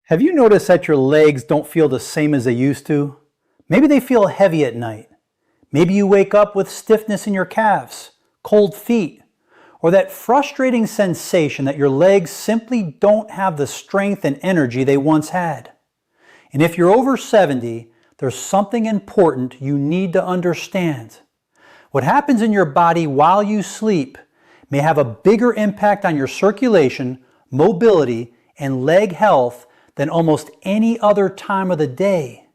Have you noticed that your legs don't feel the same as they used to? Maybe they feel heavy at night. Maybe you wake up with stiffness in your calves, cold feet, or that frustrating sensation that your legs simply don't have the strength and energy they once had. And if you're over 70, there's something important you need to understand. What happens in your body while you sleep may have a bigger impact on your circulation, mobility, and leg health than almost any other time of the day.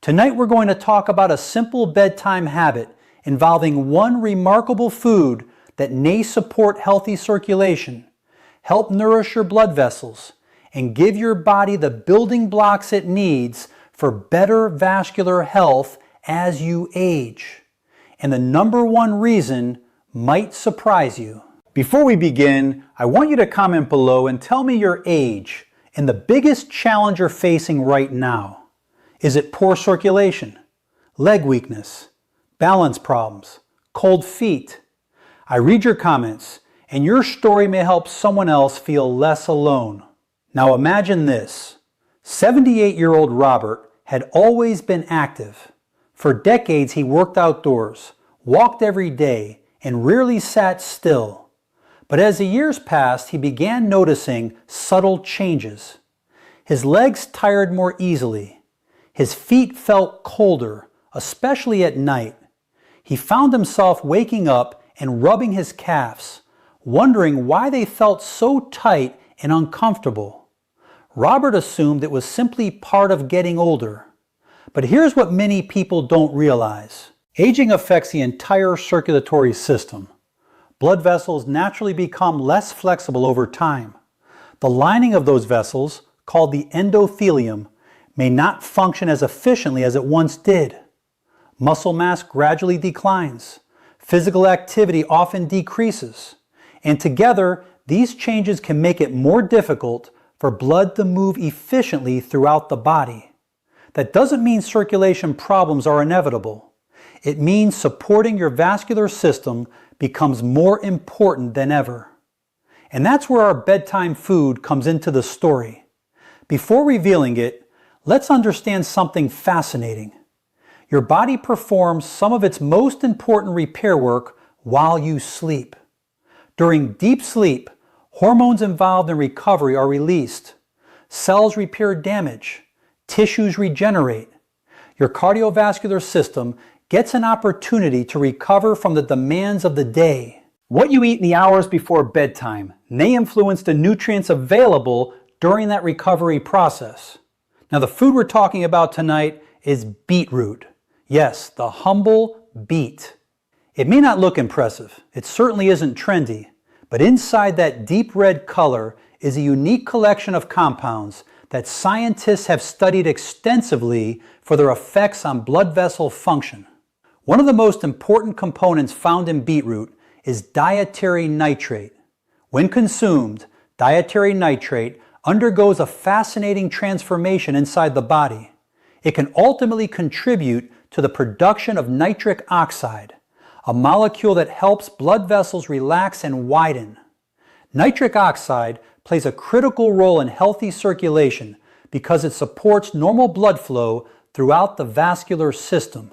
Tonight we're going to talk about a simple bedtime habit involving one remarkable food that may support healthy circulation, help nourish your blood vessels, and give your body the building blocks it needs for better vascular health as you age. And the number one reason might surprise you. Before we begin, I want you to comment below and tell me your age and the biggest challenge you're facing right now. Is it poor circulation, leg weakness, balance problems, cold feet? I read your comments, and your story may help someone else feel less alone. Now imagine this. 78-year-old Robert had always been active. For decades he worked outdoors, walked every day, and rarely sat still. But as the years passed, he began noticing subtle changes. His legs tired more easily. His feet felt colder, especially at night. He found himself waking up and rubbing his calves, wondering why they felt so tight and uncomfortable. Robert assumed it was simply part of getting older. But here's what many people don't realize. Aging affects the entire circulatory system. Blood vessels naturally become less flexible over time. The lining of those vessels, called the endothelium, may not function as efficiently as it once did. Muscle mass gradually declines. Physical activity often decreases. And together, these changes can make it more difficult for blood to move efficiently throughout the body. That doesn't mean circulation problems are inevitable. It means supporting your vascular system becomes more important than ever. And that's where our bedtime food comes into the story. Before revealing it, let's understand something fascinating. Your body performs some of its most important repair work while you sleep. During deep sleep, hormones involved in recovery are released. Cells repair damage. Tissues regenerate. Your cardiovascular system gets an opportunity to recover from the demands of the day. What you eat in the hours before bedtime may influence the nutrients available during that recovery process. Now, the food we're talking about tonight is beetroot. Yes, the humble beet. It may not look impressive. It certainly isn't trendy. But inside that deep red color is a unique collection of compounds that scientists have studied extensively for their effects on blood vessel function. One of the most important components found in beetroot is dietary nitrate. When consumed, dietary nitrate undergoes a fascinating transformation inside the body. It can ultimately contribute to the production of nitric oxide, a molecule that helps blood vessels relax and widen. Nitric oxide plays a critical role in healthy circulation because it supports normal blood flow throughout the vascular system.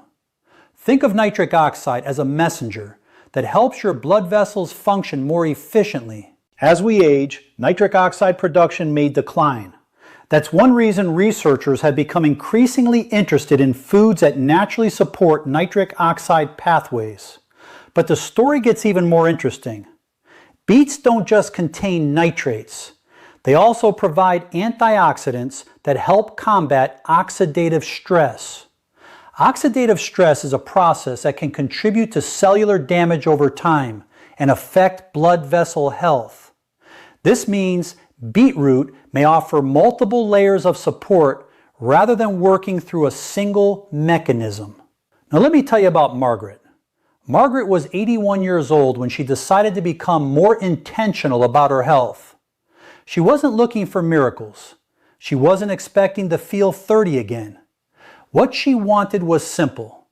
Think of nitric oxide as a messenger that helps your blood vessels function more efficiently. As we age, nitric oxide production may decline. That's one reason researchers have become increasingly interested in foods that naturally support nitric oxide pathways. But the story gets even more interesting. Beets don't just contain nitrates. They also provide antioxidants that help combat oxidative stress. Oxidative stress is a process that can contribute to cellular damage over time and affect blood vessel health. This means beetroot may offer multiple layers of support rather than working through a single mechanism. Now let me tell you about Margaret. Margaret was 81 years old when she decided to become more intentional about her health. She wasn't looking for miracles. She wasn't expecting to feel 30 again. What she wanted was simple.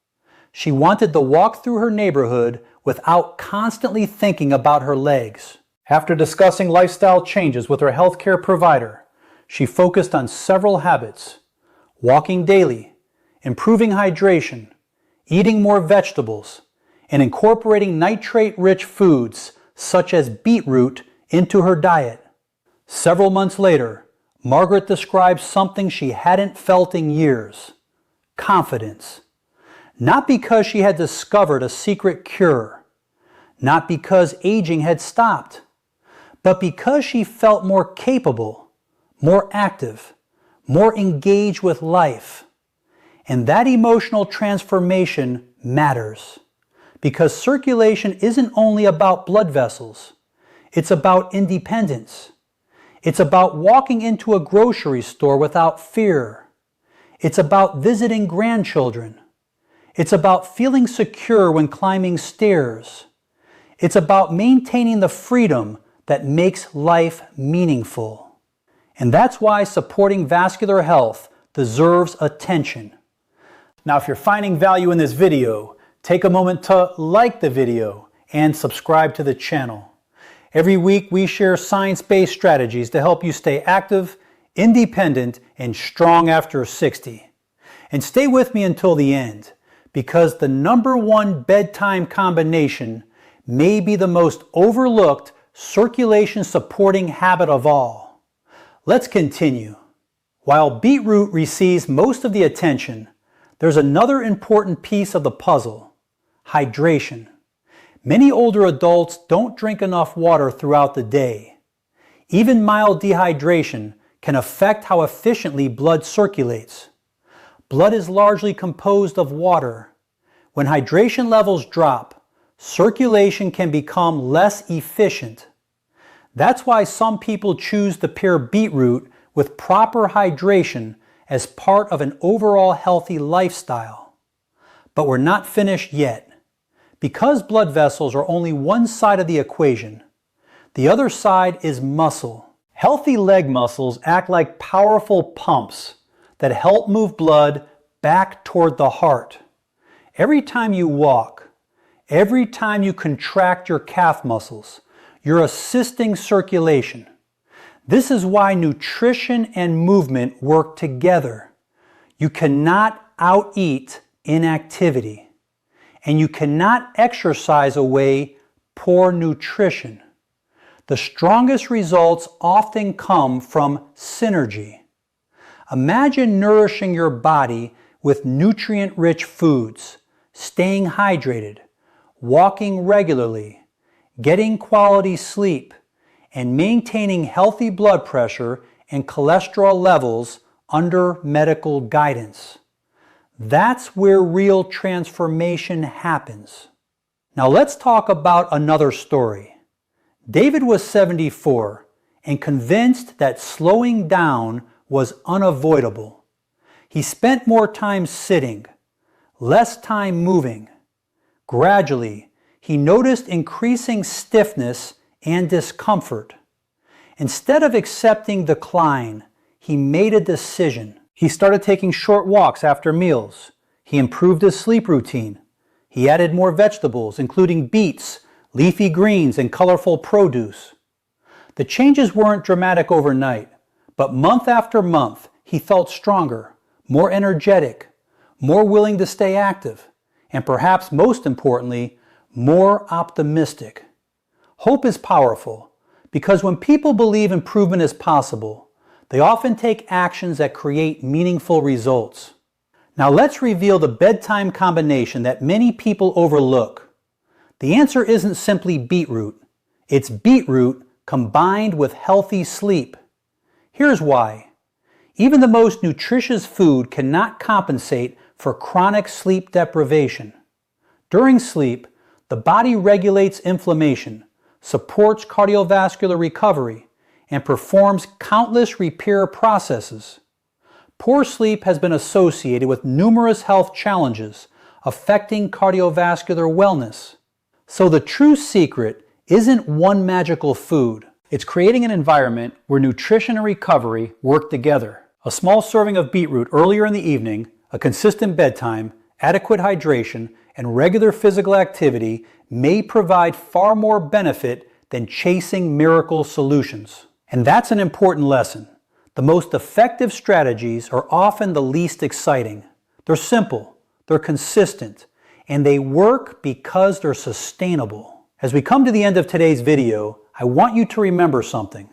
She wanted to walk through her neighborhood without constantly thinking about her legs. After discussing lifestyle changes with her healthcare provider, She focused on several habits: walking daily, improving hydration, eating more vegetables, and incorporating nitrate-rich foods such as beetroot into her diet. Several months later, Margaret described something she hadn't felt in years: confidence. Not because she had discovered a secret cure, not because aging had stopped, but because she felt more capable, more active, more engaged with life. And that emotional transformation matters, because circulation isn't only about blood vessels. It's about independence. It's about walking into a grocery store without fear. It's about visiting grandchildren. It's about feeling secure when climbing stairs. It's about maintaining the freedom that makes life meaningful. And that's why supporting vascular health deserves attention. Now, if you're finding value in this video, take a moment to like the video and subscribe to the channel. Every week we share science-based strategies to help you stay active, independent, and strong after 60. And stay with me until the end, because the #1 bedtime combination may be the most overlooked circulation supporting habit of all. Let's continue. While beetroot receives most of the attention, there's another important piece of the puzzle: hydration. Many older adults don't drink enough water throughout the day. Even mild dehydration can affect how efficiently blood circulates. Blood is largely composed of water. When hydration levels drop, circulation can become less efficient. That's why some people choose to pair beetroot with proper hydration as part of an overall healthy lifestyle. But we're not finished yet. Because blood vessels are only one side of the equation, the other side is muscle. Healthy leg muscles act like powerful pumps that help move blood back toward the heart. Every time you walk, every time you contract your calf muscles, you're assisting circulation. This is why nutrition and movement work together. You cannot out-eat inactivity, and you cannot exercise away poor nutrition. The strongest results often come from synergy. Imagine nourishing your body with nutrient-rich foods, staying hydrated, walking regularly, getting quality sleep, and maintaining healthy blood pressure and cholesterol levels under medical guidance. That's where real transformation happens. Now let's talk about another story. David was 74 and convinced that slowing down was unavoidable. He spent more time sitting, less time moving. Gradually, he noticed increasing stiffness and discomfort. Instead of accepting decline, he made a decision. He started taking short walks after meals. He improved his sleep routine. He added more vegetables, including beets, leafy greens, and colorful produce. The changes weren't dramatic overnight, but month after month, he felt stronger, more energetic, more willing to stay active, and perhaps most importantly, more optimistic. Hope is powerful, because when people believe improvement is possible, they often take actions that create meaningful results. Now let's reveal the bedtime combination that many people overlook. The answer isn't simply beetroot. It's beetroot combined with healthy sleep. Here's why. Even the most nutritious food cannot compensate for chronic sleep deprivation. During sleep, the body regulates inflammation, supports cardiovascular recovery, and performs countless repair processes. Poor sleep has been associated with numerous health challenges affecting cardiovascular wellness. So the true secret isn't one magical food. It's creating an environment where nutrition and recovery work together. A small serving of beetroot earlier in the evening, a consistent bedtime, adequate hydration, and regular physical activity may provide far more benefit than chasing miracle solutions. And that's an important lesson. The most effective strategies are often the least exciting. They're simple, they're consistent, and they work because they're sustainable. As we come to the end of today's video, I want you to remember something.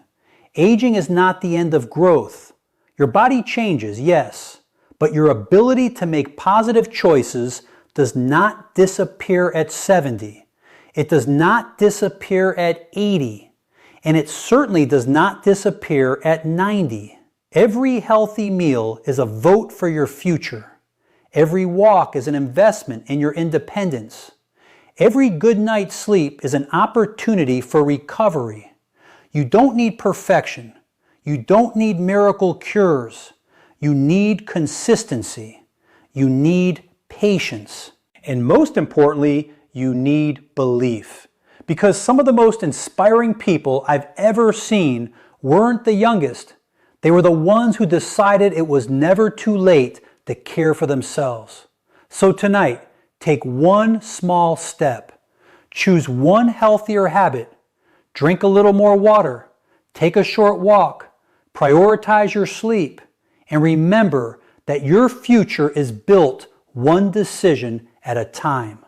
Aging is not the end of growth. Your body changes, yes, but your ability to make positive choices does not disappear at 70. It does not disappear at 80. And it certainly does not disappear at 90. Every healthy meal is a vote for your future. Every walk is an investment in your independence. Every good night's sleep is an opportunity for recovery. You don't need perfection. You don't need miracle cures. You need consistency. You need patience. And most importantly, you need belief. Because some of the most inspiring people I've ever seen weren't the youngest. They were the ones who decided it was never too late to care for themselves. So tonight, take one small step. Choose one healthier habit. Drink a little more water. Take a short walk. Prioritize your sleep. And remember that your future is built one decision at a time.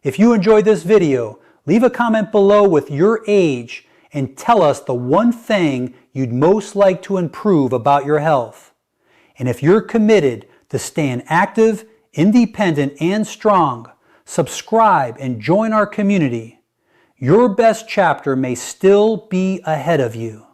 If you enjoyed this video, leave a comment below with your age and tell us the one thing you'd most like to improve about your health. And if you're committed to staying active, independent, and strong, subscribe and join our community. Your best chapter may still be ahead of you.